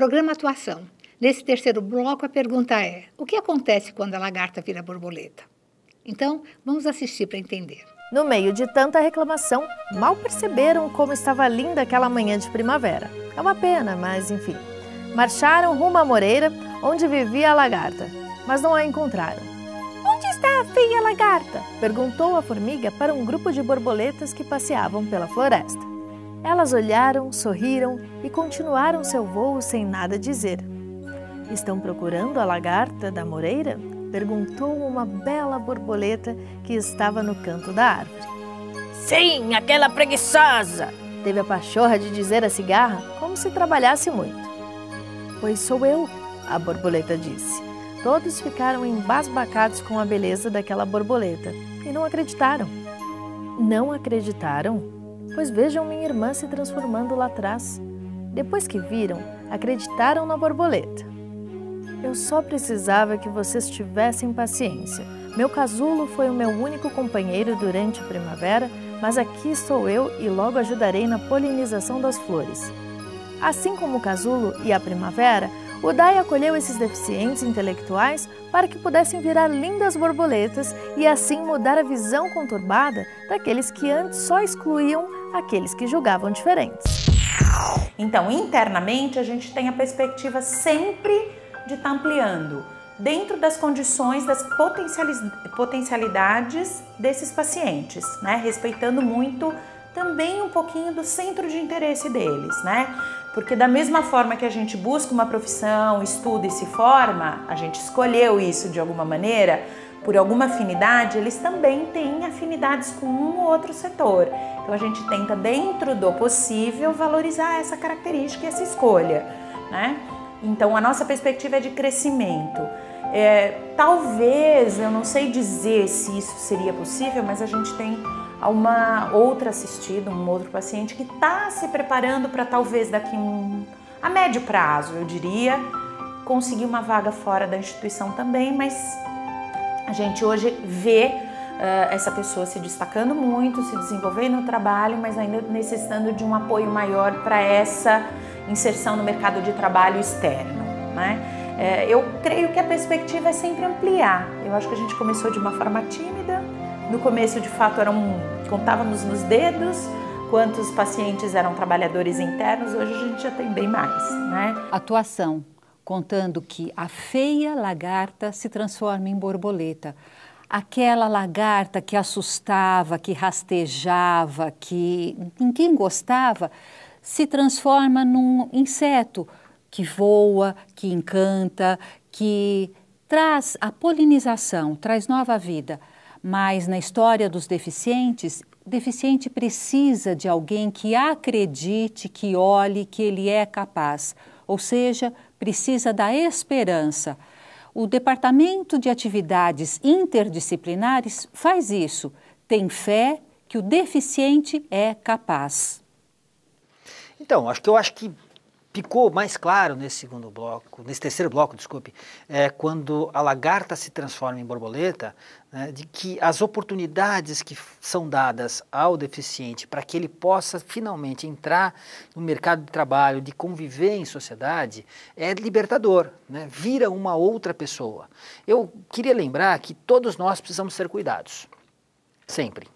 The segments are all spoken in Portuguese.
programa Atuação. Nesse terceiro bloco, a pergunta é: o que acontece quando a lagarta vira borboleta? Então, vamos assistir para entender. No meio de tanta reclamação, mal perceberam como estava linda aquela manhã de primavera. É uma pena, mas enfim. Marcharam rumo à moreira, onde vivia a lagarta, mas não a encontraram. Onde está a feia lagarta? Perguntou a formiga para um grupo de borboletas que passeavam pela floresta. Elas olharam, sorriram e continuaram seu voo sem nada dizer. Estão procurando a lagarta da moreira? Perguntou uma bela borboleta que estava no canto da árvore. Sim, aquela preguiçosa! Teve a pachorra de dizer a cigarra, como se trabalhasse muito. Pois sou eu, a borboleta disse. Todos ficaram embasbacados com a beleza daquela borboleta e não acreditaram. Não acreditaram? Pois vejam minha irmã se transformando lá atrás. Depois que viram, acreditaram na borboleta. Eu só precisava que vocês tivessem paciência. Meu casulo foi o meu único companheiro durante a primavera, mas aqui estou eu e logo ajudarei na polinização das flores. Assim como o casulo e a primavera, o Dai acolheu esses deficientes intelectuais para que pudessem virar lindas borboletas e assim mudar a visão conturbada daqueles que antes só excluíam aqueles que julgavam diferentes. Então, internamente, a gente tem a perspectiva sempre de estar ampliando dentro das condições, das potencialidades desses pacientes, né? Respeitando muito também um pouquinho do centro de interesse deles, né? Porque da mesma forma que a gente busca uma profissão, estuda e se forma, a gente escolheu isso de alguma maneira, por alguma afinidade, eles também têm afinidades com um ou outro setor. Então a gente tenta, dentro do possível, valorizar essa característica e essa escolha, né? Então a nossa perspectiva é de crescimento. Talvez, eu não sei dizer se isso seria possível, mas a gente tem uma outra assistida, um outro paciente que está se preparando para talvez daqui a médio prazo, eu diria, conseguir uma vaga fora da instituição também, mas a gente hoje vê essa pessoa se destacando muito, se desenvolvendo no trabalho, mas ainda necessitando de um apoio maior para essa inserção no mercado de trabalho externo, né? Eu creio que a perspectiva é sempre ampliar. Eu acho que a gente começou de uma forma tímida. No começo, de fato, contávamos nos dedos quantos pacientes eram trabalhadores internos. Hoje a gente já tem bem mais, né? Atuação, contando que a feia lagarta se transforma em borboleta. Aquela lagarta que assustava, que rastejava, que ninguém gostava, se transforma num inseto que voa, que encanta, que traz a polinização, traz nova vida. Mas na história dos deficientes, o deficiente precisa de alguém que acredite, que olhe, que ele é capaz. Ou seja, precisa da esperança. O Departamento de Atividades Interdisciplinares faz isso. Tem fé que o deficiente é capaz. Então, acho que ficou mais claro nesse terceiro bloco, desculpe, quando a lagarta se transforma em borboleta, né, de que as oportunidades que são dadas ao deficiente para que ele possa finalmente entrar no mercado de trabalho, de conviver em sociedade, é libertador, né, vira uma outra pessoa. Eu queria lembrar que todos nós precisamos ser cuidados, sempre.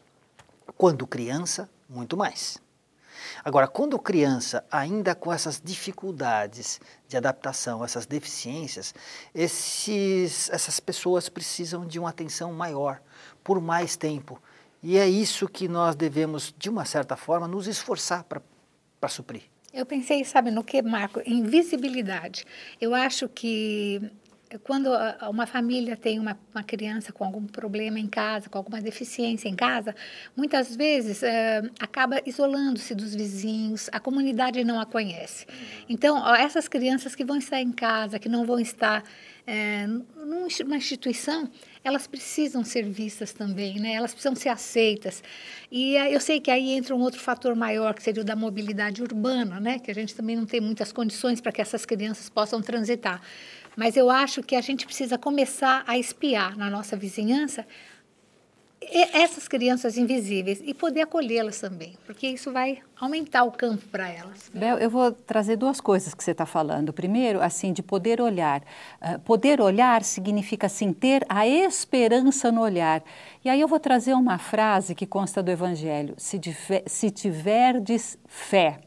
Quando criança, muito mais. Agora, quando criança, ainda com essas dificuldades de adaptação, essas deficiências, essas pessoas precisam de uma atenção maior, por mais tempo. E é isso que nós devemos, de uma certa forma, nos esforçar para suprir. Eu pensei, sabe, no que, Marco? Em visibilidade. Eu acho que quando uma família tem uma criança com algum problema em casa, com alguma deficiência em casa, muitas vezes acaba isolando-se dos vizinhos, a comunidade não a conhece. Então, essas crianças que vão estar em casa, que não vão estar numa instituição, elas precisam ser vistas também, né? Elas precisam ser aceitas. E eu sei que aí entra um outro fator maior, que seria o da mobilidade urbana, né? Que a gente também não tem muitas condições para que essas crianças possam transitar. Mas eu acho que a gente precisa começar a espiar na nossa vizinhança essas crianças invisíveis e poder acolhê-las também, porque isso vai aumentar o campo para elas. Bel, eu vou trazer duas coisas que você está falando. Primeiro, assim, de poder olhar. Poder olhar significa, assim, ter a esperança no olhar. E aí eu vou trazer uma frase que consta do Evangelho. Se tiverdes fé,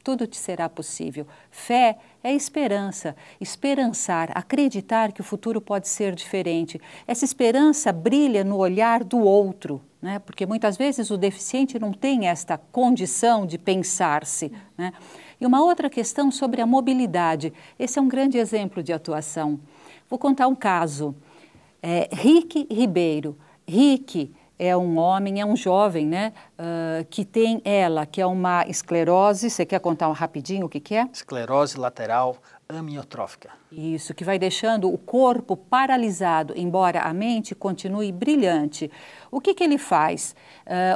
tudo te será possível. Fé é esperança, esperançar, acreditar que o futuro pode ser diferente. Essa esperança brilha no olhar do outro, né? Porque muitas vezes o deficiente não tem esta condição de pensar-se, né? E uma outra questão sobre a mobilidade. Esse é um grande exemplo de atuação. Vou contar um caso. Rick Ribeiro. Rick é um homem, é um jovem, né, que tem que é uma esclerose. Você quer contar rapidinho o que é? Esclerose lateral amiotrófica. Isso, que vai deixando o corpo paralisado, embora a mente continue brilhante. O que ele faz?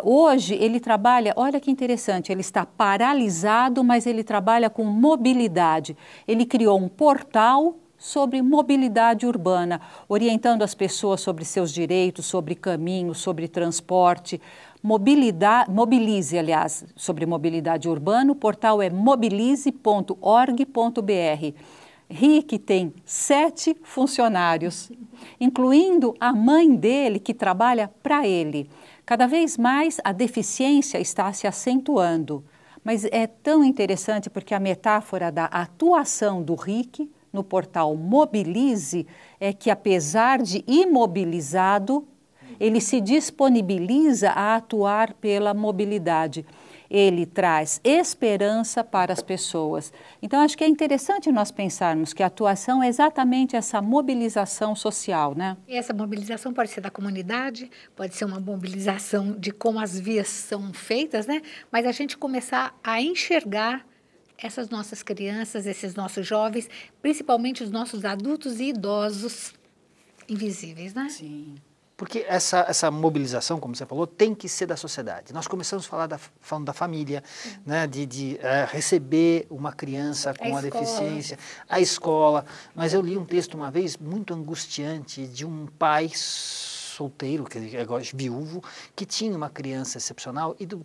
Hoje ele trabalha, olha que interessante, ele está paralisado, mas ele trabalha com mobilidade. Ele criou um portal sobre mobilidade urbana, orientando as pessoas sobre seus direitos, sobre caminhos, sobre transporte. Mobilize, aliás, sobre mobilidade urbana, o portal é mobilize.org.br. Rick tem 7 funcionários, incluindo a mãe dele, que trabalha para ele. Cada vez mais a deficiência está se acentuando, mas é tão interessante porque a metáfora da atuação do Rick no portal Mobilize é que, apesar de imobilizado, ele se disponibiliza a atuar pela mobilidade. Ele traz esperança para as pessoas. Então, acho que é interessante nós pensarmos que a atuação é exatamente essa mobilização social, né? E essa mobilização pode ser da comunidade, pode ser uma mobilização de como as vias são feitas, né? Mas a gente começar a enxergar essas nossas crianças, esses nossos jovens, principalmente os nossos adultos e idosos invisíveis, né? Sim. Porque essa mobilização, como você falou, tem que ser da sociedade. Nós começamos falando da família, né, de receber uma criança com a deficiência, a escola. Mas eu li um texto uma vez muito angustiante de um pai solteiro, que é agora viúvo, que tinha uma criança excepcional e da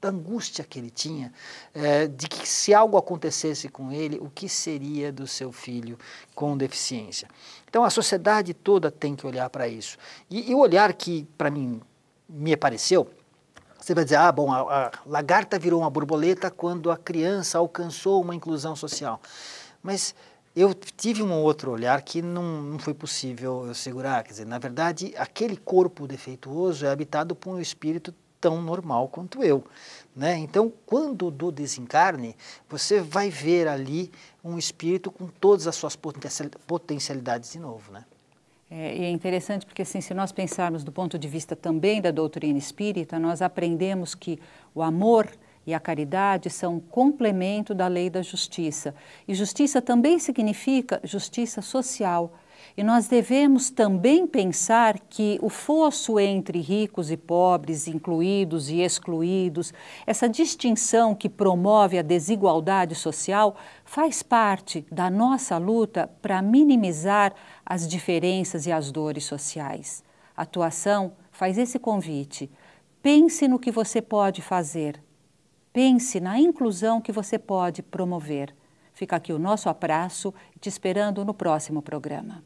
angústia que ele tinha, de que se algo acontecesse com ele, o que seria do seu filho com deficiência. Então a sociedade toda tem que olhar para isso. E o olhar que para mim me apareceu, você vai dizer, bom, a lagarta virou uma borboleta quando a criança alcançou uma inclusão social. Mas eu tive um outro olhar que não foi possível eu segurar. Quer dizer, na verdade, aquele corpo defeituoso é habitado por um espírito tão normal quanto eu, né? Então, quando do desencarne, você vai ver ali um espírito com todas as suas potencialidades de novo, né? E é interessante porque, assim, se nós pensarmos do ponto de vista também da doutrina espírita, nós aprendemos que o amor e a caridade são um complemento da lei da justiça. E justiça também significa justiça social. E nós devemos também pensar que o fosso entre ricos e pobres, incluídos e excluídos, essa distinção que promove a desigualdade social, faz parte da nossa luta para minimizar as diferenças e as dores sociais. A atuação faz esse convite. Pense no que você pode fazer. Pense na inclusão que você pode promover. Fica aqui o nosso abraço e te esperando no próximo programa.